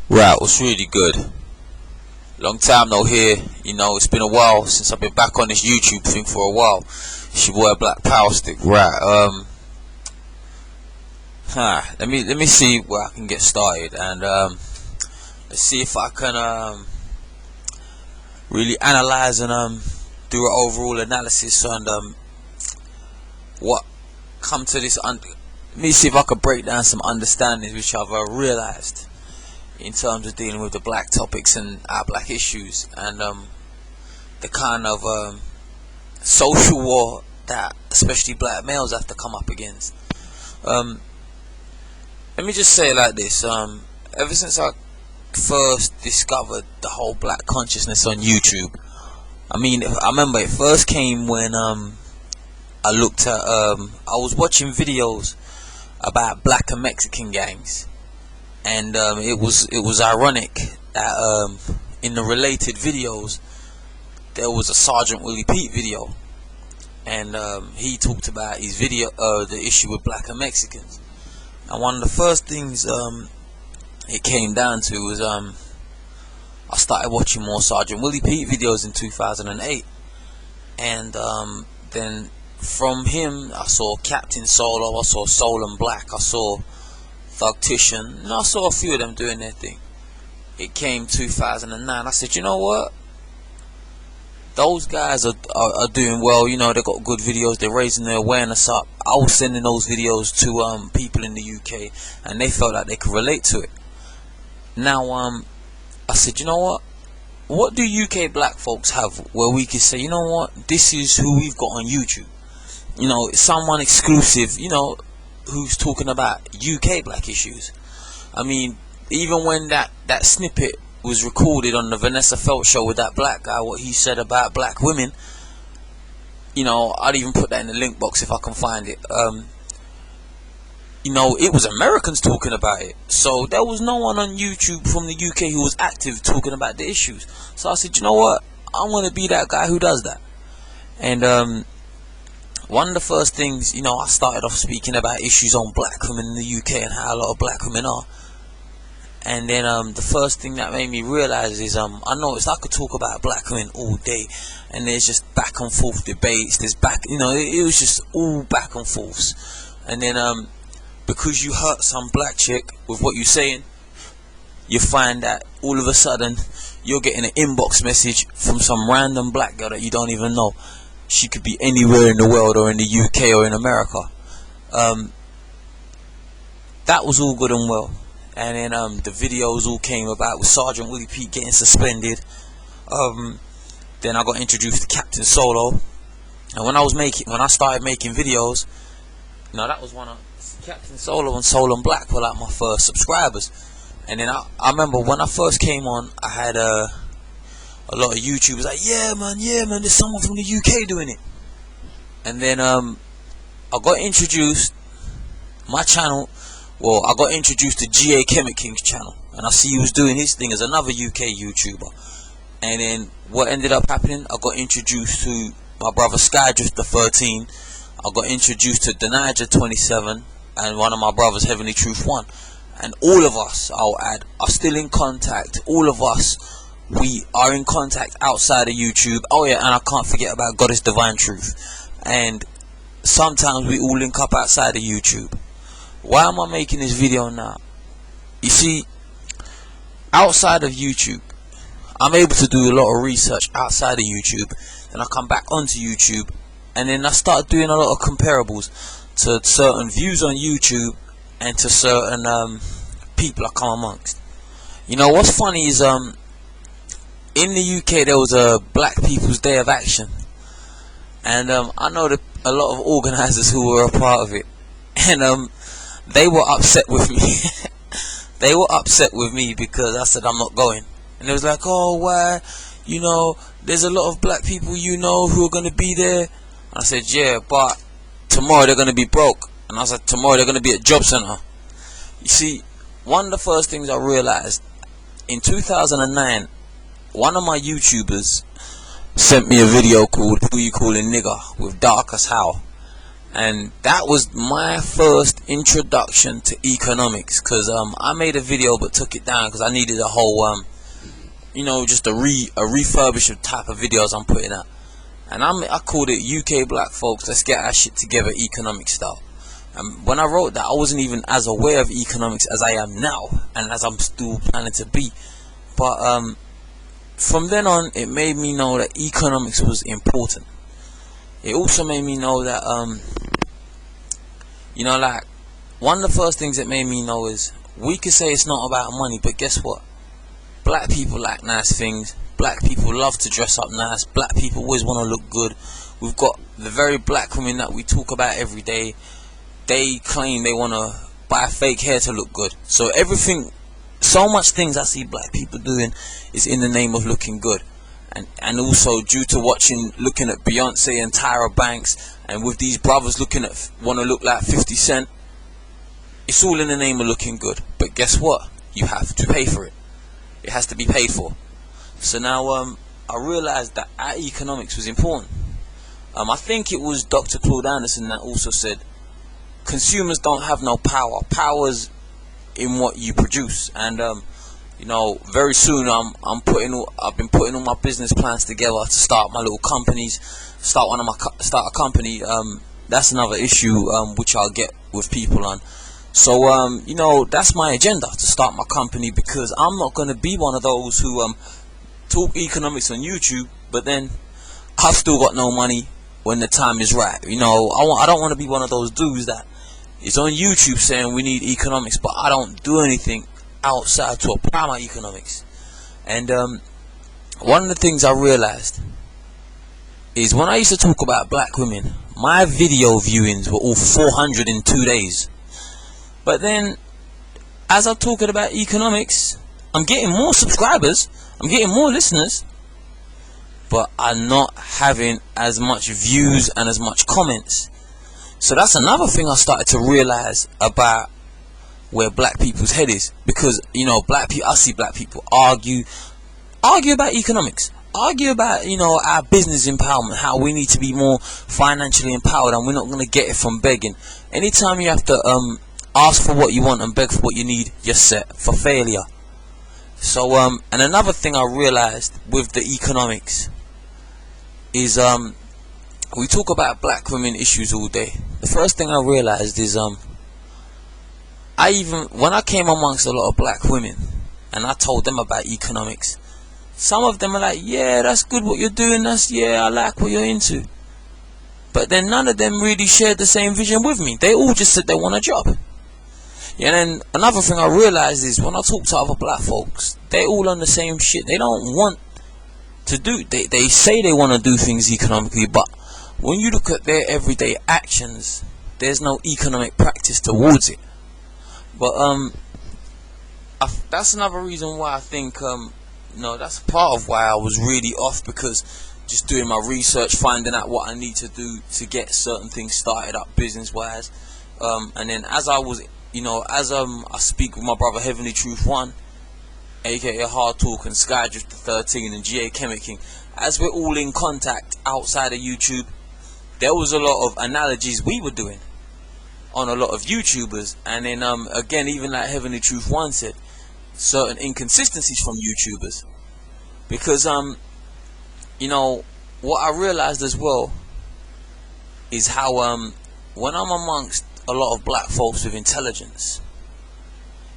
Right, was really good. Long time no hear. You know, it's been a while since I've been back on this YouTube thing for a while. It's your boy Blackpowerstick. Right. Let me see where I can get started, and let's see if I can really analyze and do an overall analysis on what come to this. Let me see if I can break down some understandings which I've realized in terms of dealing with the black topics and our black issues, and the kind of social war that especially black males have to come up against. Let me just say it like this: ever since I first discovered the whole black consciousness on YouTube, I mean, I remember it first came when I looked at I was watching videos about black and Mexican gangs, and it was ironic that in the related videos there was a Sergeant Willie Pete video, and he talked about his video the issue with black and Mexicans. And one of the first things it came down to was I started watching more Sergeant Willie Pete videos in 2008, and then from him I saw Captain Solo, I saw Soul and Black, I saw Thugtician, and I saw a few of them doing their thing. It came 2009, I said, you know what, those guys are doing well, you know, they got good videos, they're raising their awareness up. I was sending those videos to people in the UK, and they felt like they could relate to it. Now I said, you know what do UK black folks have where we can say, you know what, this is who we've got on YouTube, you know, someone exclusive, you know, who's talking about UK black issues. I mean, even when that snippet was recorded on the Vanessa show with that black guy, what he said about black women, you know, I'd even put that in the link box if I can find it. You know, it was Americans talking about it, so there was no one on YouTube from the UK who was active talking about the issues. So I said, you know what, I want to be that guy who does that. And one of the first things, you know, I started off speaking about issues on black women in the UK and how a lot of black women are. And then the first thing that made me realize is I noticed I could talk about black women all day, and there's just back and forth debates, there's back, you know, it was just all back and forths. And then because you hurt some black chick with what you're saying, you find that all of a sudden you're getting an inbox message from some random black girl that you don't even know. She could be anywhere in the world, or in the UK, or in America. That was all good and well. And then the videos all came about with Sergeant Willie Pete getting suspended. Then I got introduced to Captain Solo, and when I started making videos, you know, that was one of Captain Solo and Soul and Black were like my first subscribers. And then I remember when I first came on, I had a lot of YouTubers like, yeah man, there's someone from the UK doing it. And then I got introduced, my channel, well, I got introduced to GA Chemic King's channel, and I see he was doing his thing as another UK YouTuber. And then what ended up happening, I got introduced to my brother Skydrifter 13, I got introduced to Denaja 27, and one of my brothers, Heavenly Truth 1. And all of us, I'll add, are still in contact. All of us, we are in contact outside of YouTube. Oh yeah, and I can't forget about Goddess Divine Truth. And sometimes we all link up outside of YouTube. Why am I making this video now? You see, outside of YouTube, I'm able to do a lot of research outside of YouTube. Then I come back onto YouTube, and then I start doing a lot of comparables to certain views on YouTube and to certain people I come amongst. You know what's funny is in the UK there was a Black People's Day of Action, and I know that a lot of organisers who were a part of it, and they were upset with me. They were upset with me because I said I'm not going, and it was like, oh, why, you know, there's a lot of black people, you know, who are going to be there. And I said, yeah, but tomorrow they're going to be broke. And I said, tomorrow they're going to be at Job Centre. You see, one of the first things I realized in 2009, one of my YouTubers sent me a video called Who You Calling Nigger with Dark as How. and that was my first introduction to economics. Because I made a video but took it down because I needed a whole just a refurbished type of videos I'm putting out. And I called it UK Black Folks Let's Get Our Shit Together Economic Style. And when I wrote that, I wasn't even as aware of economics as I am now, and as I'm still planning to be. But from then on, it made me know that economics was important. It also made me know that like, one of the first things that made me know is, we could say it's not about money, but guess what? Black people like nice things. Black people love to dress up nice. Black people always want to look good. We've got the very black women that we talk about every day. They claim they want to buy fake hair to look good. So so much things I see black people doing is in the name of looking good. And also due to looking at Beyonce and Tyra Banks, and with these brothers want to look like 50 Cent. It's all in the name of looking good. But guess what? You have to pay for it. It has to be paid for. So now I realized that our economics was important. I think it was Dr. Claude Anderson that also said, consumers don't have no power. Power's in what you produce. And very soon I've been putting all my business plans together to start my little companies, start a company. That's another issue which I'll get with people on. So that's my agenda, to start my company, because I'm not going to be one of those who talk economics on YouTube, but then I've still got no money when the time is right. I don't want to be one of those dudes that is on YouTube saying we need economics, but I don't do anything outside to apply my economics. And one of the things I realized is, when I used to talk about black women, my video viewings were all 400 in 2 days. But then, as I'm talking about economics, I'm getting more subscribers, I'm getting more listeners, but I'm not having as much views and as much comments. So that's another thing I started to realize about where black people's head is. Because I see black people argue about economics, argue about our business empowerment, how we need to be more financially empowered, and we're not going to get it from begging. Anytime you have to ask for what you want and beg for what you need, you're set for failure. So and another thing I realized with the economics is we talk about black women issues all day. The first thing I realized is when I came amongst a lot of black women and I told them about economics, some of them are like, yeah, that's good what you're doing, I like what you're into. But then none of them really shared the same vision with me. They all just said they want a job. And then another thing I realized is, when I talk to other black folks, they all on the same shit. They don't want to do, they say they want to do things economically, but when you look at their everyday actions, there's no economic practice towards it. But that's another reason why I think that's part of why I was really off, because just doing my research, finding out what I need to do to get certain things started up business wise, and then as I was I speak with my brother Heavenly Truth 1, aka Hard Talk, and Skydrift 13 and GA Chemic King, as we're all in contact outside of YouTube, there was a lot of analogies we were doing on a lot of YouTubers. And then again, even like Heavenly Truth 1 said, certain inconsistencies from YouTubers. Because what I realized as well is how when I'm amongst a lot of black folks with intelligence,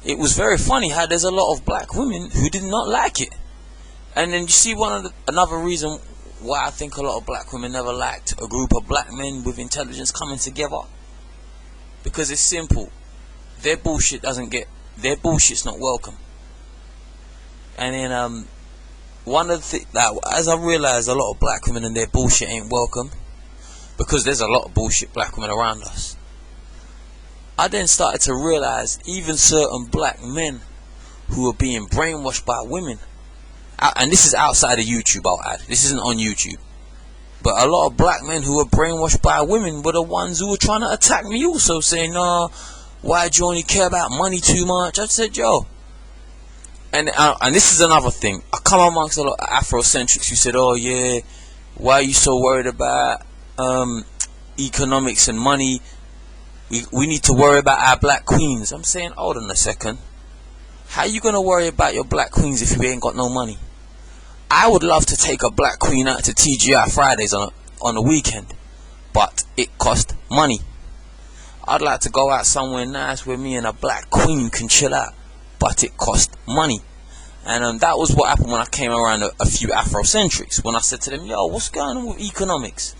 it was very funny how there's a lot of black women who did not like it. And then you see another reason why I think a lot of black women never liked a group of black men with intelligence coming together, because it's simple, their bullshit's not welcome. And then one of the things that, as I realized, a lot of black women and their bullshit ain't welcome, because there's a lot of bullshit black women around us, I then started to realize even certain black men who are being brainwashed by women, and this is outside of YouTube, I'll add, this isn't on YouTube, but a lot of black men who were brainwashed by women were the ones who were trying to attack me also, saying, why'd you only care about money too much? I said, yo, and this is another thing, I come amongst a lot of Afrocentrics who said, oh yeah, why are you so worried about economics and money. We need to worry about our black queens. I'm saying, hold on a second. How you gonna worry about your black queens if you ain't got no money? I would love to take a black queen out to TGI Fridays on the weekend, but it cost money. I'd like to go out somewhere nice where me and a black queen can chill out, but it cost money. And that was what happened when I came around a few Afrocentrics. When I said to them, yo, what's going on with economics?